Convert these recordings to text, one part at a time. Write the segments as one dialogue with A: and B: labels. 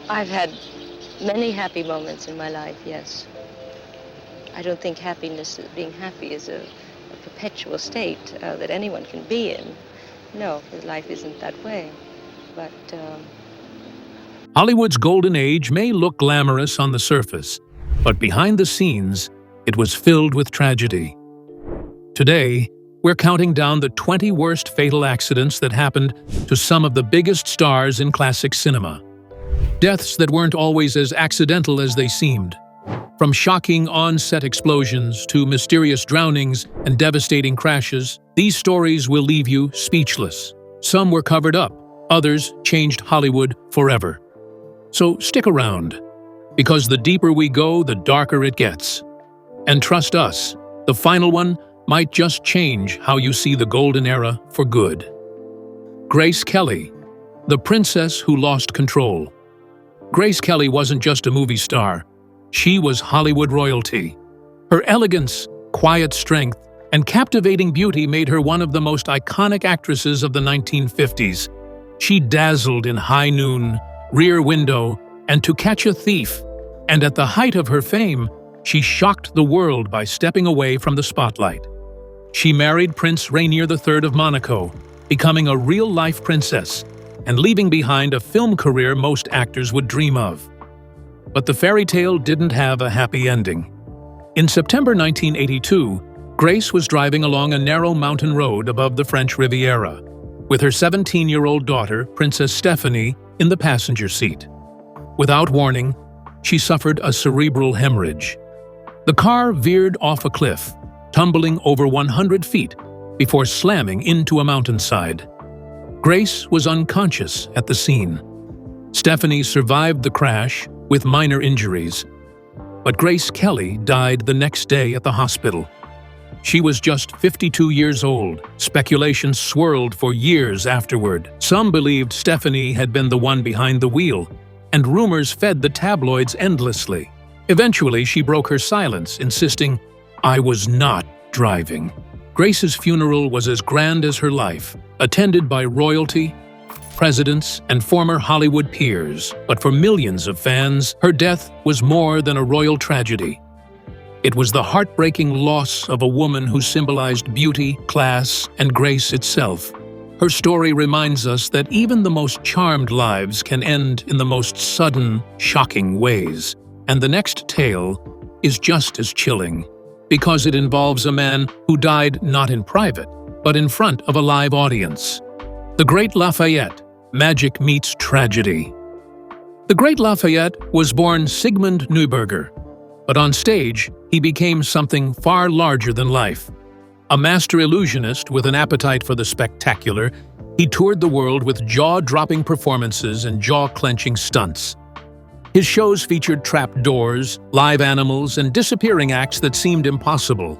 A: I've had many happy moments in my life, yes. I don't think being happy is a perpetual state that anyone can be in. No, life isn't that way. But
B: Hollywood's golden age may look glamorous on the surface, but behind the scenes, it was filled with tragedy. Today, we're counting down the 20 worst fatal accidents that happened to some of the biggest stars in classic cinema. Deaths that weren't always as accidental as they seemed. From shocking on-set explosions to mysterious drownings and devastating crashes, these stories will leave you speechless. Some were covered up, others changed Hollywood forever. So stick around, because the deeper we go, the darker it gets. And trust us, the final one might just change how you see the golden era for good. Grace Kelly, the princess who lost control. Grace Kelly wasn't just a movie star. She was Hollywood royalty. Her elegance, quiet strength, and captivating beauty made her one of the most iconic actresses of the 1950s. She dazzled in High Noon, Rear Window, and To Catch a Thief. And at the height of her fame, she shocked the world by stepping away from the spotlight. She married Prince Rainier III of Monaco, becoming a real-life princess, and leaving behind a film career most actors would dream of. But the fairy tale didn't have a happy ending. In September 1982, Grace was driving along a narrow mountain road above the French Riviera, with her 17-year-old daughter, Princess Stephanie, in the passenger seat. Without warning, she suffered a cerebral hemorrhage. The car veered off a cliff, tumbling over 100 feet before slamming into a mountainside. Grace was unconscious at the scene. Stephanie survived the crash with minor injuries, but Grace Kelly died the next day at the hospital. She was just 52 years old. Speculation swirled for years afterward. Some believed Stephanie had been the one behind the wheel, and rumors fed the tabloids endlessly. Eventually, she broke her silence, insisting, "I was not driving." Grace's funeral was as grand as her life, attended by royalty, presidents, and former Hollywood peers. But for millions of fans, her death was more than a royal tragedy. It was the heartbreaking loss of a woman who symbolized beauty, class, and grace itself. Her story reminds us that even the most charmed lives can end in the most sudden, shocking ways. And the next tale is just as chilling, because it involves a man who died not in private, but in front of a live audience. The Great Lafayette, magic meets tragedy. The Great Lafayette was born Sigmund Neuberger, but on stage, he became something far larger than life. A master illusionist with an appetite for the spectacular, he toured the world with jaw-dropping performances and jaw-clenching stunts. His shows featured trapdoors, live animals, and disappearing acts that seemed impossible.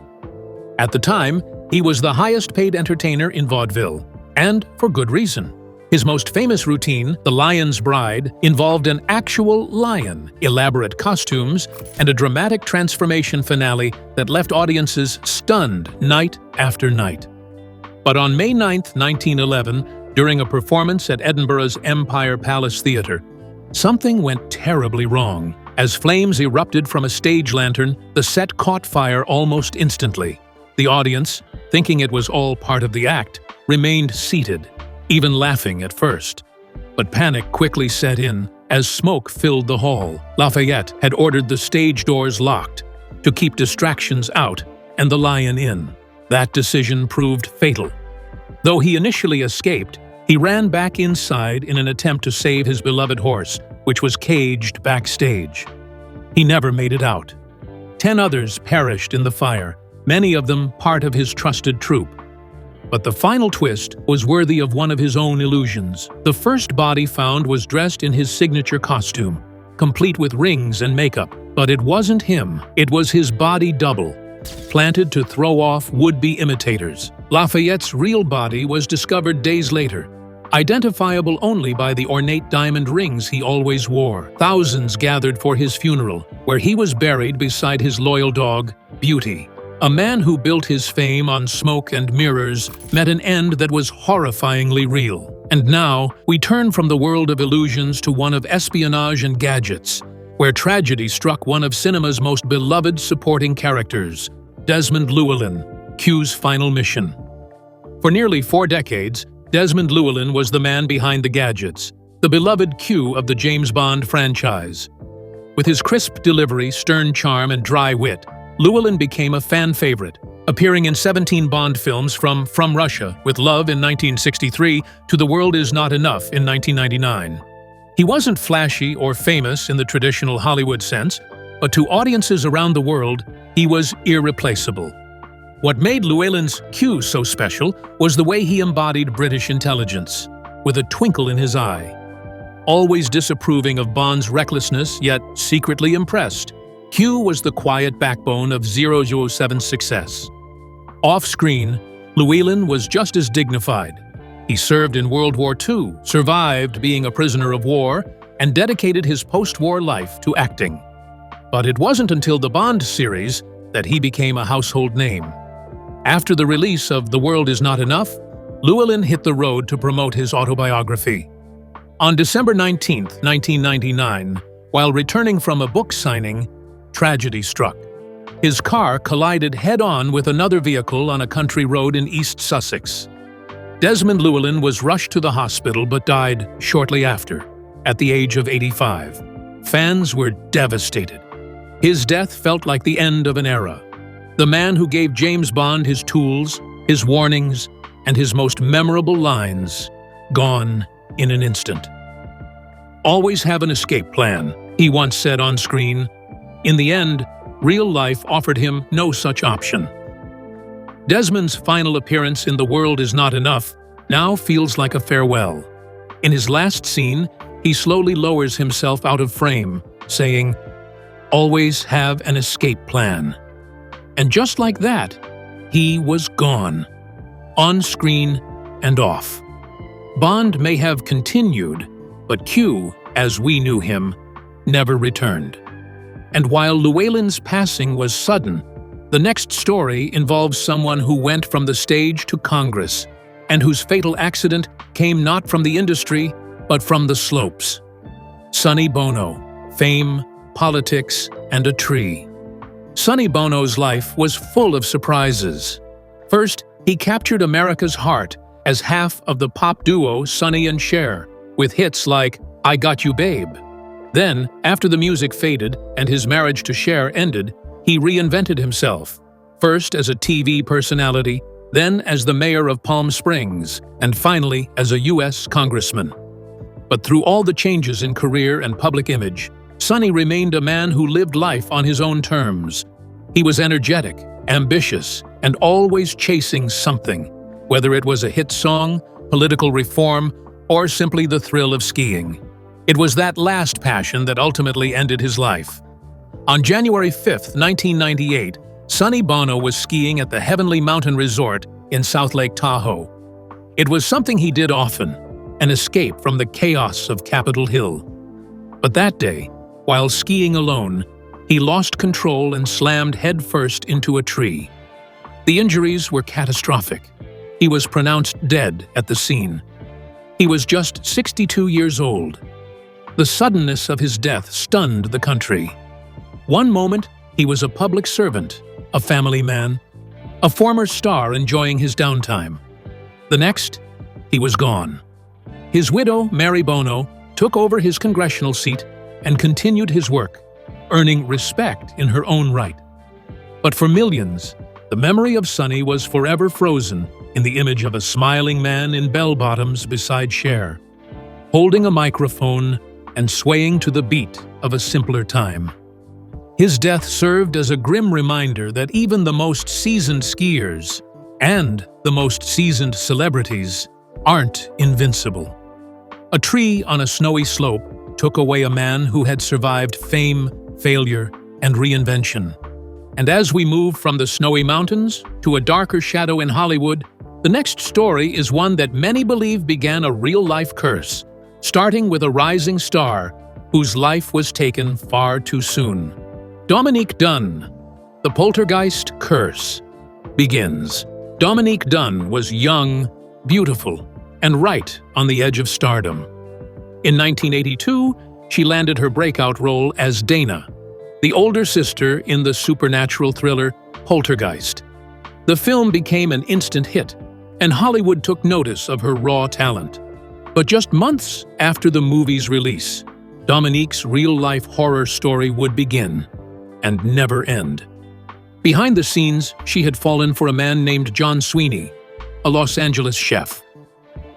B: At the time, he was the highest-paid entertainer in vaudeville, and for good reason. His most famous routine, The Lion's Bride, involved an actual lion, elaborate costumes, and a dramatic transformation finale that left audiences stunned night after night. But on May 9, 1911, during a performance at Edinburgh's Empire Palace Theatre, something went terribly wrong. As flames erupted from a stage lantern, the set caught fire almost instantly. The audience, thinking it was all part of the act, remained seated, even laughing at first. But panic quickly set in as smoke filled the hall. Lafayette had ordered the stage doors locked to keep distractions out and the lion in. That decision proved fatal. Though he initially escaped, he ran back inside in an attempt to save his beloved horse, which was caged backstage. He never made it out. 10 others perished in the fire, many of them part of his trusted troupe. But the final twist was worthy of one of his own illusions. The first body found was dressed in his signature costume, complete with rings and makeup. But it wasn't him, it was his body double, planted to throw off would-be imitators. Lafayette's real body was discovered days later, identifiable only by the ornate diamond rings he always wore. Thousands gathered for his funeral, where he was buried beside his loyal dog, Beauty. A man who built his fame on smoke and mirrors met an end that was horrifyingly real. And now, we turn from the world of illusions to one of espionage and gadgets, where tragedy struck one of cinema's most beloved supporting characters, Desmond Llewellyn, Q's final mission. For nearly 4 decades, Desmond Llewellyn was the man behind the gadgets, the beloved Q of the James Bond franchise. With his crisp delivery, stern charm, and dry wit, Llewellyn became a fan favorite, appearing in 17 Bond films from Russia with Love in 1963 to The World Is Not Enough in 1999. He wasn't flashy or famous in the traditional Hollywood sense, but to audiences around the world, he was irreplaceable. What made Llewellyn's Q so special was the way he embodied British intelligence, with a twinkle in his eye. Always disapproving of Bond's recklessness, yet secretly impressed, Q was the quiet backbone of 007's success. Off-screen, Llewellyn was just as dignified. He served in World War II, survived being a prisoner of war, and dedicated his post-war life to acting. But it wasn't until the Bond series that he became a household name. After the release of The World Is Not Enough, Llewellyn hit the road to promote his autobiography. On December 19, 1999, while returning from a book signing, tragedy struck. His car collided head-on with another vehicle on a country road in East Sussex. Desmond Llewellyn was rushed to the hospital but died shortly after, at the age of 85. Fans were devastated. His death felt like the end of an era. The man who gave James Bond his tools, his warnings, and his most memorable lines, gone in an instant. "Always have an escape plan," he once said on screen. In the end, real life offered him no such option. Desmond's final appearance in The World Is Not Enough now feels like a farewell. In his last scene, he slowly lowers himself out of frame, saying, "Always have an escape plan." And just like that, he was gone, on screen and off. Bond may have continued, but Q, as we knew him, never returned. And while Llewellyn's passing was sudden, the next story involves someone who went from the stage to Congress, and whose fatal accident came not from the industry, but from the slopes. Sonny Bono, fame, politics, and a tree. Sonny Bono's life was full of surprises. First, he captured America's heart as half of the pop duo Sonny and Cher, with hits like "I Got You Babe." Then, after the music faded and his marriage to Cher ended, he reinvented himself, first as a TV personality, then as the mayor of Palm Springs, and finally as a U.S. congressman. But through all the changes in career and public image, Sonny remained a man who lived life on his own terms. He was energetic, ambitious, and always chasing something, whether it was a hit song, political reform, or simply the thrill of skiing. It was that last passion that ultimately ended his life. On January 5, 1998, Sonny Bono was skiing at the Heavenly Mountain Resort in South Lake Tahoe. It was something he did often, an escape from the chaos of Capitol Hill. But that day, while skiing alone, he lost control and slammed headfirst into a tree. The injuries were catastrophic. He was pronounced dead at the scene. He was just 62 years old. The suddenness of his death stunned the country. One moment, he was a public servant, a family man, a former star enjoying his downtime. The next, he was gone. His widow, Mary Bono, took over his congressional seat and continued his work, earning respect in her own right. But for millions, the memory of Sonny was forever frozen in the image of a smiling man in bell-bottoms beside Cher, holding a microphone and swaying to the beat of a simpler time. His death served as a grim reminder that even the most seasoned skiers and the most seasoned celebrities aren't invincible. A tree on a snowy slope took away a man who had survived fame, failure, and reinvention. And as we move from the snowy mountains to a darker shadow in Hollywood, the next story is one that many believe began a real-life curse, starting with a rising star whose life was taken far too soon. Dominique Dunne, The Poltergeist Curse, begins. Dominique Dunne was young, beautiful, and right on the edge of stardom. In 1982, she landed her breakout role as Dana, the older sister in the supernatural thriller Poltergeist. The film became an instant hit, and Hollywood took notice of her raw talent. But just months after the movie's release, Dominique's real-life horror story would begin and never end. Behind the scenes, she had fallen for a man named John Sweeney, a Los Angeles chef.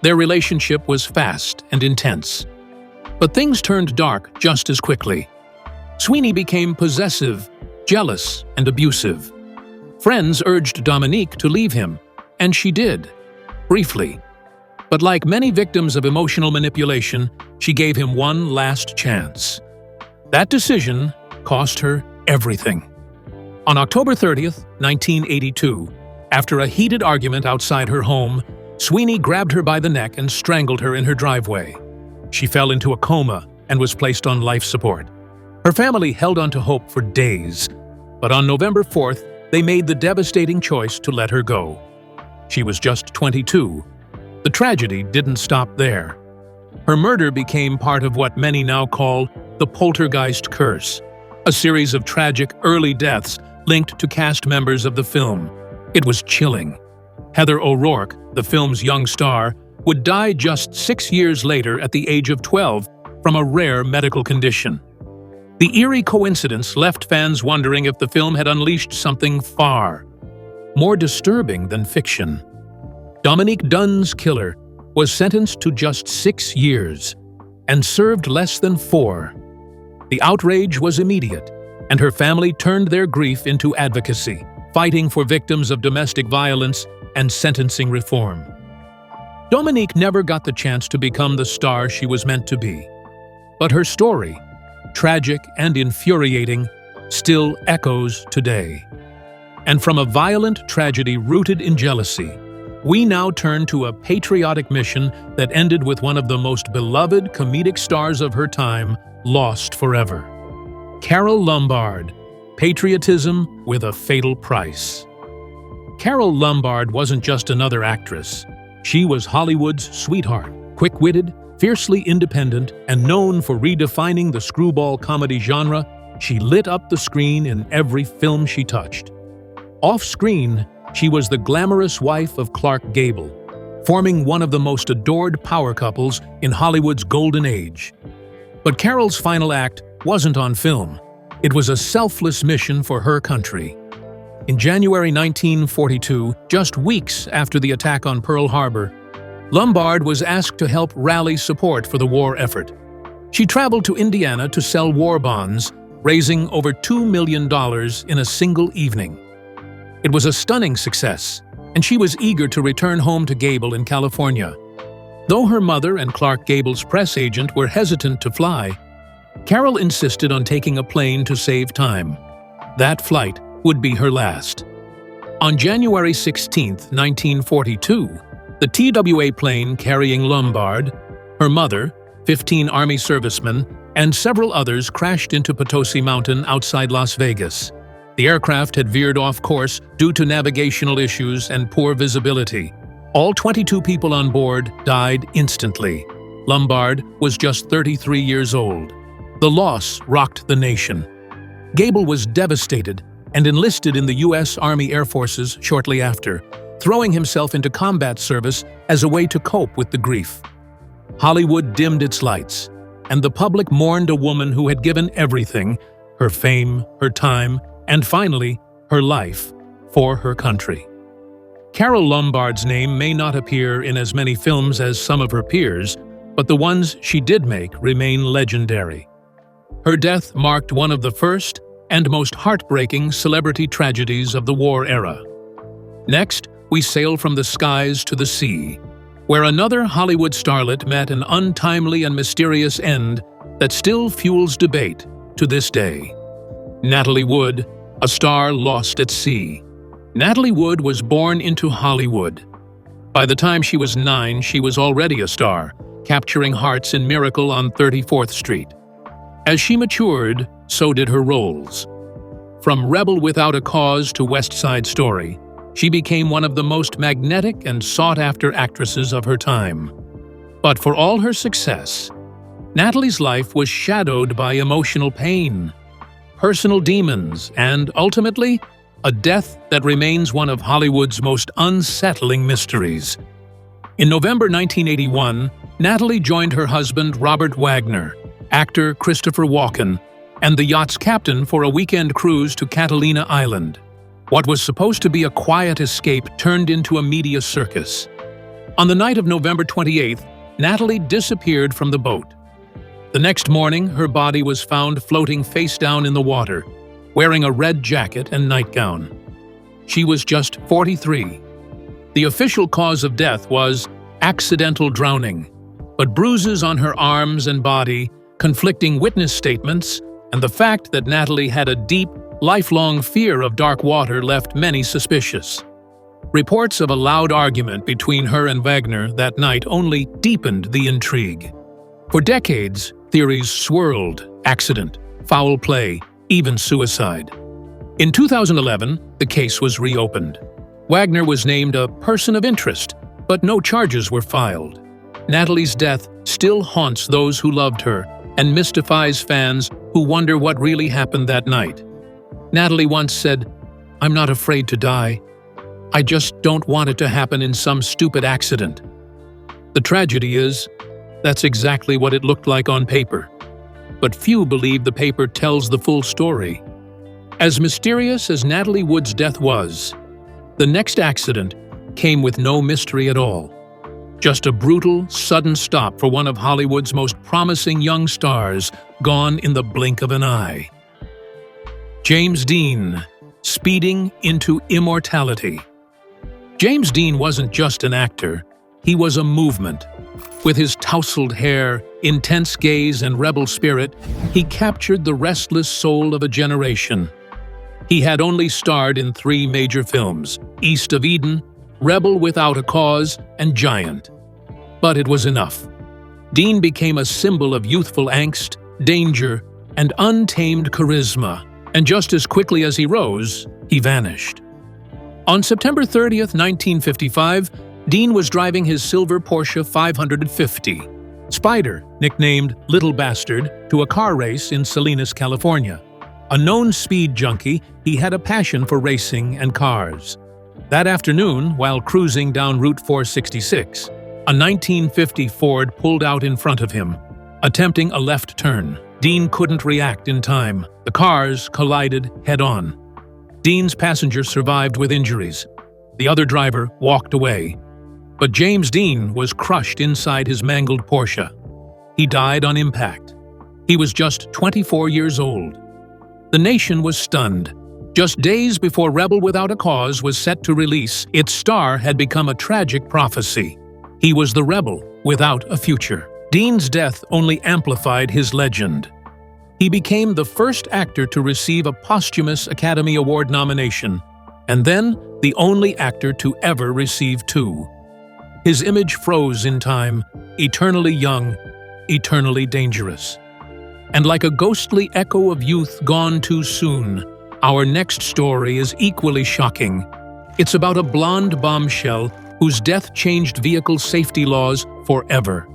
B: Their relationship was fast and intense. But things turned dark just as quickly. Sweeney became possessive, jealous, and abusive. Friends urged Dominique to leave him, and she did, briefly. But like many victims of emotional manipulation, she gave him one last chance. That decision cost her everything. On October 30th, 1982, after a heated argument outside her home, Sweeney grabbed her by the neck and strangled her in her driveway. She fell into a coma and was placed on life support. Her family held on to hope for days, but on November 4th, they made the devastating choice to let her go. She was just 22. The tragedy didn't stop there. Her murder became part of what many now call the Poltergeist curse, a series of tragic early deaths linked to cast members of the film. It was chilling. Heather O'Rourke, the film's young star, would die just 6 years later at the age of 12 from a rare medical condition. The eerie coincidence left fans wondering if the film had unleashed something far more disturbing than fiction. Dominique Dunne's killer was sentenced to just 6 years and served less than 4. The outrage was immediate, and her family turned their grief into advocacy, fighting for victims of domestic violence and sentencing reform. Dominique never got the chance to become the star she was meant to be. But her story, tragic and infuriating, still echoes today. And from a violent tragedy rooted in jealousy, we now turn to a patriotic mission that ended with one of the most beloved comedic stars of her time lost forever. Carole Lombard, patriotism with a fatal price. Carole Lombard wasn't just another actress. She was Hollywood's sweetheart, quick-witted, fiercely independent, and known for redefining the screwball comedy genre. She lit up the screen in every film she touched. Off-screen, she was the glamorous wife of Clark Gable, forming one of the most adored power couples in Hollywood's golden age. But Carole's final act wasn't on film. It was a selfless mission for her country. In January 1942, just weeks after the attack on Pearl Harbor, Lombard was asked to help rally support for the war effort. She traveled to Indiana to sell war bonds, raising over $2 million in a single evening. It was a stunning success, and she was eager to return home to Gable in California. Though her mother and Clark Gable's press agent were hesitant to fly, Carole insisted on taking a plane to save time. That flight would be her last. On January 16, 1942, the TWA plane carrying Lombard, her mother, 15 Army servicemen, and several others crashed into Potosi Mountain outside Las Vegas. The aircraft had veered off course due to navigational issues and poor visibility. All 22 people on board died instantly. Lombard was just 33 years old. The loss rocked the nation. Gable was devastated and enlisted in the U.S. Army Air Forces shortly after, throwing himself into combat service as a way to cope with the grief. Hollywood dimmed its lights, and the public mourned a woman who had given everything, her fame, her time, and finally, her life, for her country. Carole Lombard's name may not appear in as many films as some of her peers, but the ones she did make remain legendary. Her death marked one of the first and most heartbreaking celebrity tragedies of the war era. Next, we sail from the skies to the sea, where another Hollywood starlet met an untimely and mysterious end that still fuels debate to this day. Natalie Wood, a star lost at sea. Natalie Wood was born into Hollywood. By the time she was 9, she was already a star, capturing hearts in Miracle on 34th Street. As she matured, so did her roles. From Rebel Without a Cause to West Side Story, She became one of the most magnetic and sought-after actresses of her time. But for all her success, Natalie's life was shadowed by emotional pain, personal demons, and ultimately, a death that remains one of Hollywood's most unsettling mysteries. In November 1981, Natalie joined her husband Robert Wagner, actor Christopher Walken, and the yacht's captain for a weekend cruise to Catalina Island. What was supposed to be a quiet escape turned into a media circus. On the night of November 28th, Natalie disappeared from the boat. The next morning, her body was found floating face down in the water, wearing a red jacket and nightgown. She was just 43. The official cause of death was accidental drowning, but bruises on her arms and body, conflicting witness statements, and the fact that Natalie had a deep, lifelong fear of dark water left many suspicious. Reports of a loud argument between her and Wagner that night only deepened the intrigue. For decades, theories swirled: accident, foul play, even suicide. In 2011, the case was reopened. Wagner was named a person of interest, but no charges were filed. Natalie's death still haunts those who loved her and mystifies fans who wonder what really happened that night. Natalie once said, "I'm not afraid to die. I just don't want it to happen in some stupid accident." The tragedy is, that's exactly what it looked like on paper. But few believe the paper tells the full story. As mysterious as Natalie Wood's death was, the next accident came with no mystery at all. Just a brutal, sudden stop for one of Hollywood's most promising young stars, gone in the blink of an eye. James Dean, speeding into immortality. James Dean wasn't just an actor, he was a movement. With his tousled hair, intense gaze, and rebel spirit, he captured the restless soul of a generation. He had only starred in 3 major films: East of Eden, Rebel Without a Cause, and Giant. But it was enough. Dean became a symbol of youthful angst, danger, and untamed charisma, and just as quickly as he rose, he vanished. On September 30th, 1955, Dean was driving his silver Porsche 550, Spider, nicknamed Little Bastard, to a car race in Salinas, California. A known speed junkie, he had a passion for racing and cars. That afternoon, while cruising down Route 466, a 1950 Ford pulled out in front of him, attempting a left turn. Dean couldn't react in time. The cars collided head-on. Dean's passenger survived with injuries. The other driver walked away. But James Dean was crushed inside his mangled Porsche. He died on impact. He was just 24 years old. The nation was stunned. Just days before Rebel Without a Cause was set to release, its star had become a tragic prophecy. He was the rebel without a future. Dean's death only amplified his legend. He became the first actor to receive a posthumous Academy Award nomination, and then the only actor to ever receive 2. His image froze in time, eternally young, eternally dangerous. And like a ghostly echo of youth gone too soon, our next story is equally shocking. It's about a blonde bombshell whose death changed vehicle safety laws forever.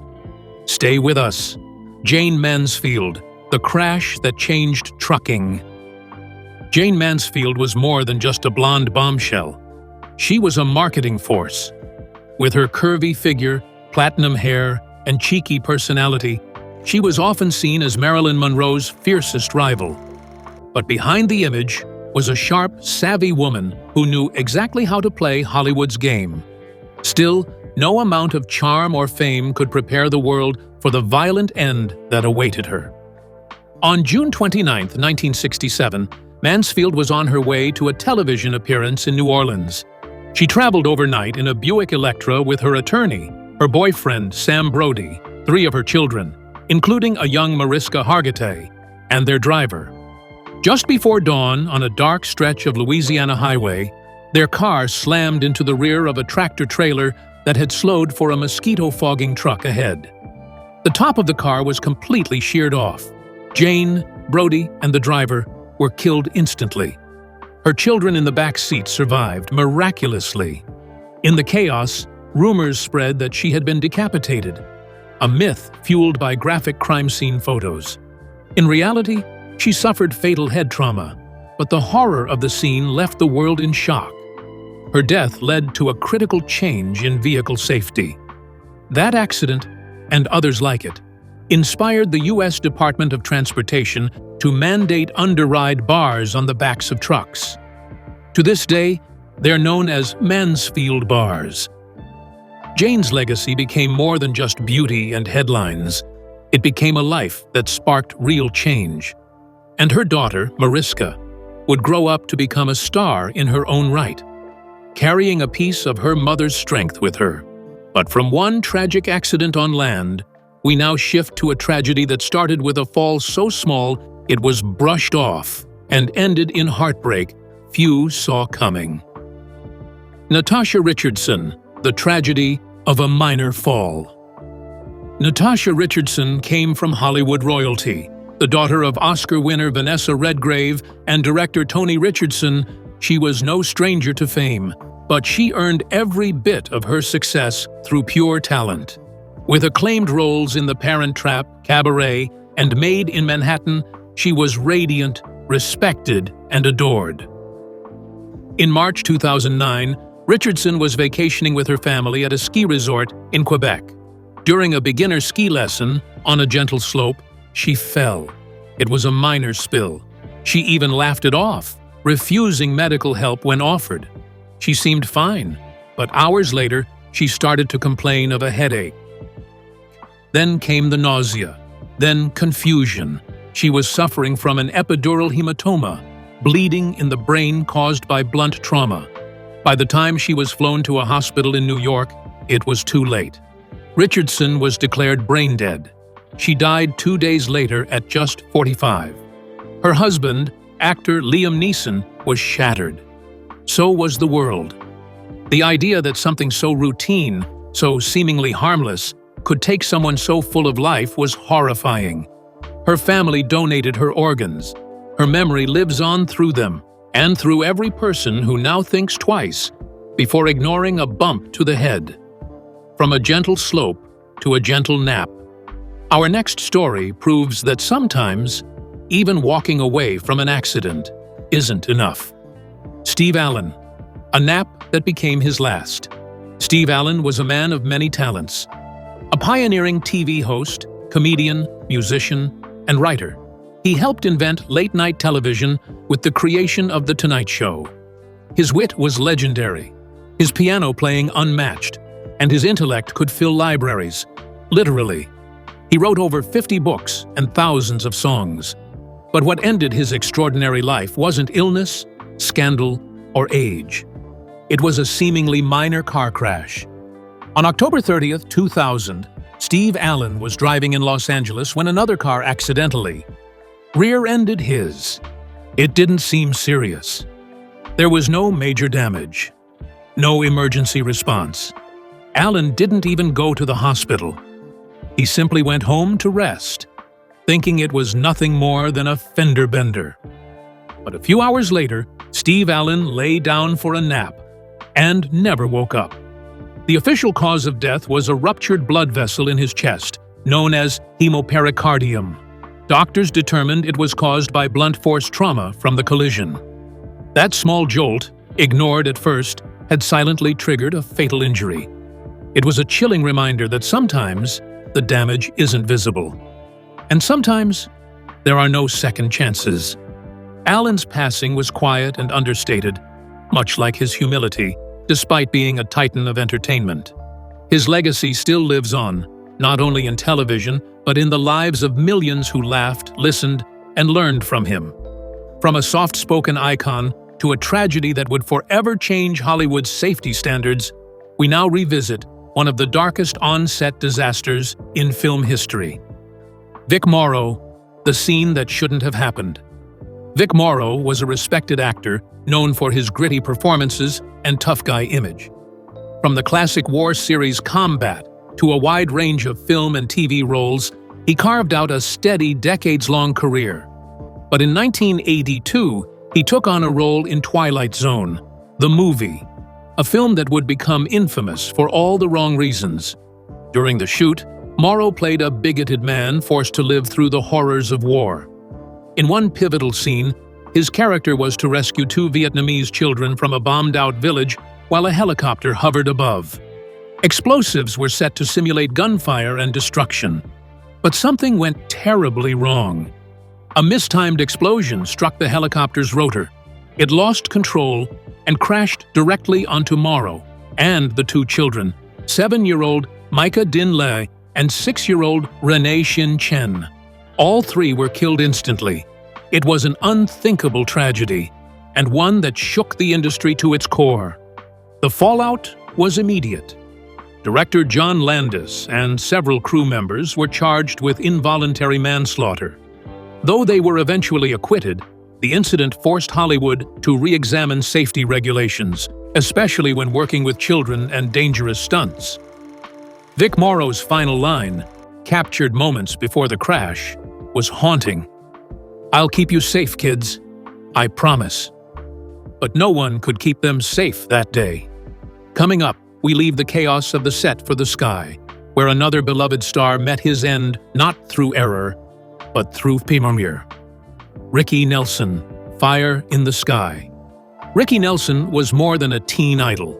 B: Stay with us. Jane Mansfield, the crash that changed trucking. Jane Mansfield was more than just a blonde bombshell. She was a marketing force. With her curvy figure, platinum hair, and cheeky personality, she was often seen as Marilyn Monroe's fiercest rival. But behind the image was a sharp, savvy woman who knew exactly how to play Hollywood's game. Still, no amount of charm or fame could prepare the world for the violent end that awaited her. On June 29, 1967, Mansfield was on her way to a television appearance in New Orleans. She traveled overnight in a Buick Electra with her attorney, her boyfriend Sam Brody, 3 of her children, including a young Mariska Hargitay, and their driver. Just before dawn, on a dark stretch of Louisiana highway, their car slammed into the rear of a tractor-trailer that had slowed for a mosquito-fogging truck ahead. The top of the car was completely sheared off. Jane, Brody, and the driver were killed instantly. Her children in the back seat survived miraculously. In the chaos, rumors spread that she had been decapitated, a myth fueled by graphic crime scene photos. In reality, she suffered fatal head trauma, but the horror of the scene left the world in shock. Her death led to a critical change in vehicle safety. That accident, and others like it, inspired the U.S. Department of Transportation to mandate underride bars on the backs of trucks. To this day, they're known as Mansfield bars. Jane's legacy became more than just beauty and headlines. It became a life that sparked real change. And her daughter, Mariska, would grow up to become a star in her own right, carrying a piece of her mother's strength with her. But from one tragic accident on land, we now shift to a tragedy that started with a fall so small it was brushed off and ended in heartbreak few saw coming. Natasha Richardson, the tragedy of a minor fall. Natasha Richardson came from Hollywood royalty. The daughter of Oscar winner Vanessa Redgrave and director Tony Richardson, she was no stranger to fame, but she earned every bit of her success through pure talent. With acclaimed roles in The Parent Trap, Cabaret, and Made in Manhattan, she was radiant, respected, and adored. In March 2009, Richardson was vacationing with her family at a ski resort in Quebec. During a beginner ski lesson on a gentle slope, she fell. It was a minor spill. She even laughed it off, refusing medical help when offered. She seemed fine, but hours later, she started to complain of a headache. Then came the nausea, then confusion. She was suffering from an epidural hematoma, bleeding in the brain caused by blunt trauma. By the time she was flown to a hospital in New York, it was too late. Richardson was declared brain dead. She died 2 days later at just 45. Her husband, actor Liam Neeson, was shattered. So was the world. The idea that something so routine, so seemingly harmless, could take someone so full of life was horrifying. Her family donated her organs. Her memory lives on through them, and through every person who now thinks twice before ignoring a bump to the head. From a gentle slope to a gentle nap. Our next story proves that sometimes, even walking away from an accident isn't enough. Steve Allen, a nap that became his last. Steve Allen was a man of many talents. A pioneering TV host, comedian, musician, and writer. He helped invent late-night television with the creation of The Tonight Show. His wit was legendary, his piano playing unmatched, and his intellect could fill libraries, literally. He wrote over 50 books and thousands of songs. But what ended his extraordinary life wasn't illness, scandal, or age. It was a seemingly minor car crash. On October 30th, 2000, Steve Allen was driving in Los Angeles when another car accidentally rear-ended his. It didn't seem serious. There was no major damage, no emergency response. Allen didn't even go to the hospital. He simply went home to rest, thinking it was nothing more than a fender bender. But a few hours later, Steve Allen lay down for a nap and never woke up. The official cause of death was a ruptured blood vessel in his chest, known as hemopericardium. Doctors determined it was caused by blunt force trauma from the collision. That small jolt, ignored at first, had silently triggered a fatal injury. It was a chilling reminder that sometimes the damage isn't visible. And sometimes there are no second chances. Allen's passing was quiet and understated, much like his humility, despite being a titan of entertainment. His legacy still lives on, not only in television, but in the lives of millions who laughed, listened, and learned from him. From a soft-spoken icon to a tragedy that would forever change Hollywood's safety standards, we now revisit one of the darkest on-set disasters in film history. Vic Morrow, the scene that shouldn't have happened. Vic Morrow was a respected actor known for his gritty performances and tough guy image. From the classic war series Combat to a wide range of film and TV roles, he carved out a steady, decades-long career. But in 1982, He took on a role in Twilight Zone, the movie, a film that would become infamous for all the wrong reasons. During the shoot, Morrow played a bigoted man forced to live through the horrors of war. In one pivotal scene, his character was to rescue 2 Vietnamese children from a bombed-out village while a helicopter hovered above. Explosives were set to simulate gunfire and destruction. But something went terribly wrong. A mistimed explosion struck the helicopter's rotor. It lost control and crashed directly onto Morrow and the 2 children, 7-year-old Micah Din Le and 6-year-old Renee Shin Chen. All 3 were killed instantly. It was an unthinkable tragedy, and one that shook the industry to its core. The fallout was immediate. Director John Landis and several crew members were charged with involuntary manslaughter. Though they were eventually acquitted, the incident forced Hollywood to re-examine safety regulations, especially when working with children and dangerous stunts. Vic Morrow's final line, captured moments before the crash, was haunting. "I'll keep you safe, kids. I promise." But no one could keep them safe that day. Coming up, we leave the chaos of the set for the sky, where another beloved star met his end not through error, but through premiere. Ricky Nelson, Fire in the Sky. Ricky Nelson was more than a teen idol.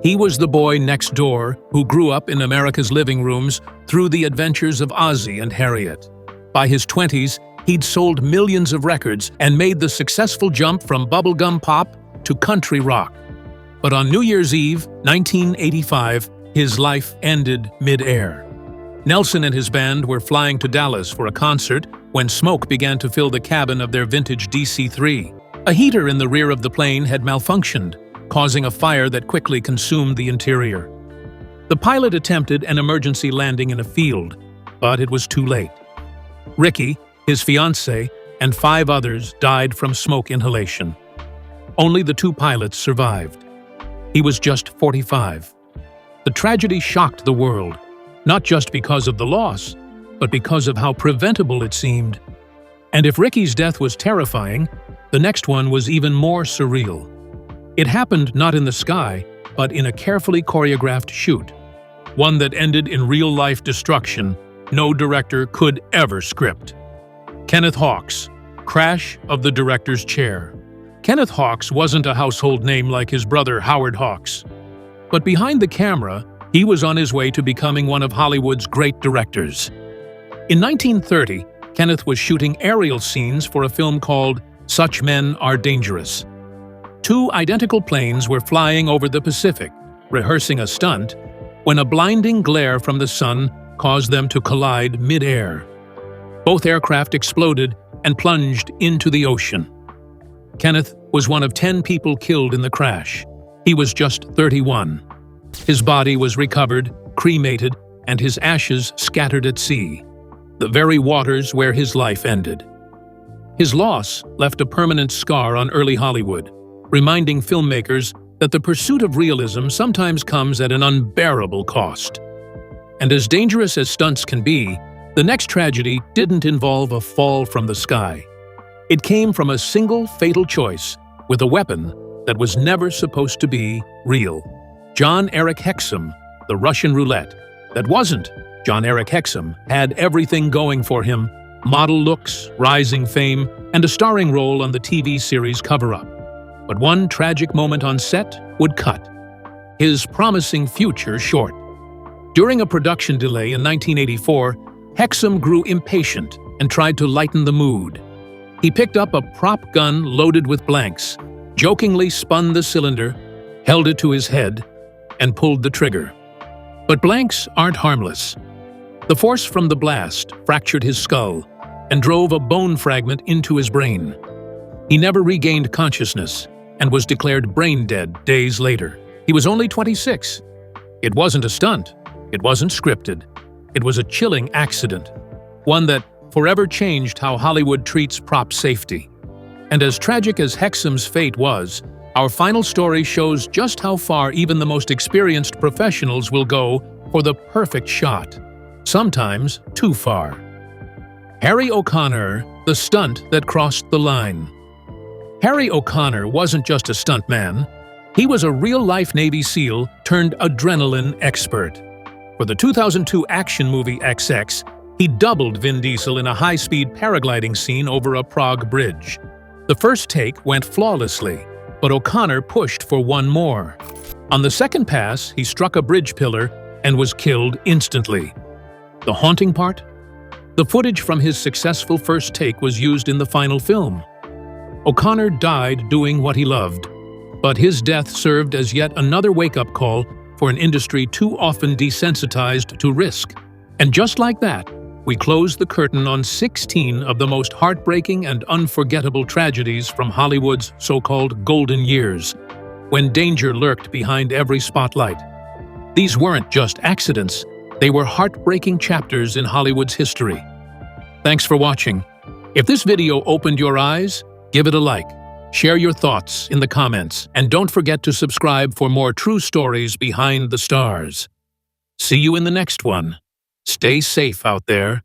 B: He was the boy next door who grew up in America's living rooms through the adventures of Ozzie and Harriet. By his 20s, he'd sold millions of records and made the successful jump from bubblegum pop to country rock. But on New Year's Eve, 1985, his life ended mid-air. Nelson and his band were flying to Dallas for a concert when smoke began to fill the cabin of their vintage DC-3. A heater in the rear of the plane had malfunctioned, causing a fire that quickly consumed the interior. The pilot attempted an emergency landing in a field, but it was too late. Ricky, his fiancée, and 5 others died from smoke inhalation. Only the 2 pilots survived. He was just 45. The tragedy shocked the world, not just because of the loss, but because of how preventable it seemed. And if Ricky's death was terrifying, the next one was even more surreal. It happened not in the sky, but in a carefully choreographed shoot, one that ended in real-life destruction no director could ever script. Kenneth Hawks, Crash of the Director's Chair. Kenneth Hawks wasn't a household name like his brother Howard Hawks. But behind the camera, he was on his way to becoming one of Hollywood's great directors. In 1930, Kenneth was shooting aerial scenes for a film called Such Men Are Dangerous. 2 identical planes were flying over the Pacific, rehearsing a stunt, when a blinding glare from the sun caused them to collide mid-air. Both aircraft exploded and plunged into the ocean. Kenneth was one of 10 people killed in the crash. He was just 31. His body was recovered, cremated, and his ashes scattered at sea, the very waters where his life ended. His loss left a permanent scar on early Hollywood, reminding filmmakers that the pursuit of realism sometimes comes at an unbearable cost. And as dangerous as stunts can be, the next tragedy didn't involve a fall from the sky. It came from a single fatal choice with a weapon that was never supposed to be real. John Eric Hexum, the Russian roulette. That wasn't. John Eric Hexum had everything going for him: model looks, rising fame, and a starring role on the TV series Cover Up. But one tragic moment on set would cut his promising future short. During a production delay in 1984, Hexum grew impatient and tried to lighten the mood. He picked up a prop gun loaded with blanks, jokingly spun the cylinder, held it to his head, and pulled the trigger. But blanks aren't harmless. The force from the blast fractured his skull and drove a bone fragment into his brain. He never regained consciousness and was declared brain dead days later. He was only 26. It wasn't a stunt. It wasn't scripted. It was a chilling accident, one that forever changed how Hollywood treats prop safety. And as tragic as Hexum's fate was, our final story shows just how far even the most experienced professionals will go for the perfect shot. Sometimes too far. Harry O'Connor, the stunt that crossed the line. Harry O'Connor wasn't just a stuntman. He was a real-life Navy SEAL turned adrenaline expert. For the 2002 action movie XX, he doubled Vin Diesel in a high-speed paragliding scene over a Prague bridge. The first take went flawlessly, but O'Connor pushed for one more. On the second pass, he struck a bridge pillar and was killed instantly. The haunting part? The footage from his successful first take was used in the final film. O'Connor died doing what he loved, but his death served as yet another wake-up call for an industry too often desensitized to risk. And just like that, we close the curtain on 16 of the most heartbreaking and unforgettable tragedies from Hollywood's so-called golden years, when danger lurked behind every spotlight. These weren't just accidents, they were heartbreaking chapters in Hollywood's history. Thanks for watching. If this video opened your eyes, give it a like, share your thoughts in the comments, and don't forget to subscribe for more true stories behind the stars. See you in the next one. Stay safe out there,